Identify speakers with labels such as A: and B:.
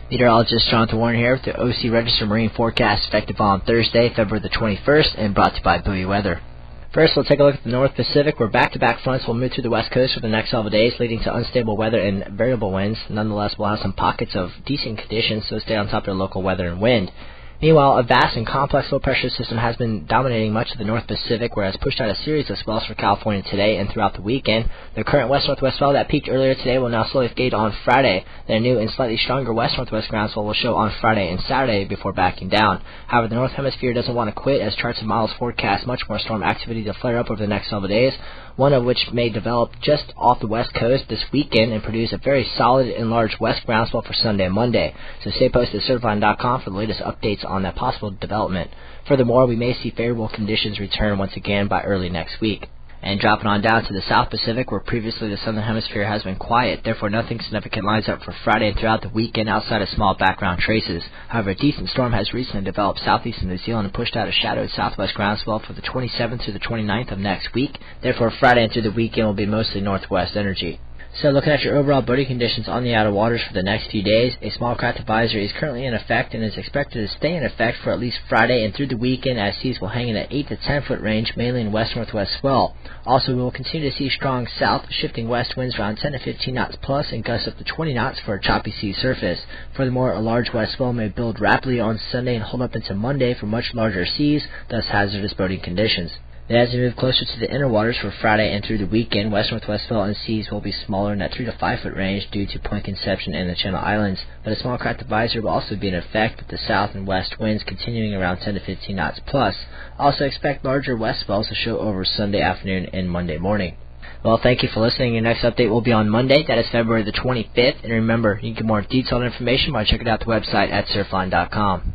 A: Meteorologist Jonathan Warren here with the OC Register Marine Forecast effective on Thursday, February the 21st, and brought to you by Buoy Weather. First, we'll take a look at the North Pacific, where back-to-back fronts will move through the west coast for the next several days, leading to unstable weather and variable winds. Nonetheless, we'll have some pockets of decent conditions, so stay on top of your local weather and wind. Meanwhile, a vast and complex low-pressure system has been dominating much of the North Pacific, where it has pushed out a series of swells for California today and throughout the weekend. The current west-northwest swell that peaked earlier today will now slowly fade on Friday. Then a new and slightly stronger west-northwest ground swell will show on Friday and Saturday before backing down. However, the North Hemisphere doesn't want to quit, as charts and models forecast much more storm activity to flare up over the next several days, one of which may develop just off the west coast this weekend and produce a very solid and large west groundswell for Sunday and Monday. So stay posted at Certify.com for the latest updates on that possible development. Furthermore, we may see favorable conditions return once again by early next week. And dropping on down to the South Pacific, where previously the Southern Hemisphere has been quiet, therefore nothing significant lines up for Friday and throughout the weekend outside of small background traces. However, a decent storm has recently developed southeast of New Zealand and pushed out a shadowed southwest groundswell for the 27th through the 29th of next week. Therefore, Friday and through the weekend will be mostly northwest energy. So looking at your overall boating conditions on the outer waters for the next few days, a small craft advisory is currently in effect and is expected to stay in effect for at least Friday and through the weekend, as seas will hang in the 8 to 10 foot range, mainly in west-northwest swell. Also, we will continue to see strong south shifting west winds around 10 to 15 knots plus and gusts up to 20 knots for a choppy sea surface. Furthermore, a large west swell may build rapidly on Sunday and hold up into Monday for much larger seas, thus hazardous boating conditions. As we move closer to the inner waters for Friday and through the weekend, west-northwest swell and seas will be smaller in that 3 to 5 foot range due to Point Conception and the Channel Islands, but a small craft advisory will also be in effect with the south and west winds continuing around 10 to 15 knots plus. Also expect larger west swells to show over Sunday afternoon and Monday morning. Well, thank you for listening. Your next update will be on Monday. That is February the 25th. And remember, you can get more detailed information by checking out the website at surfline.com.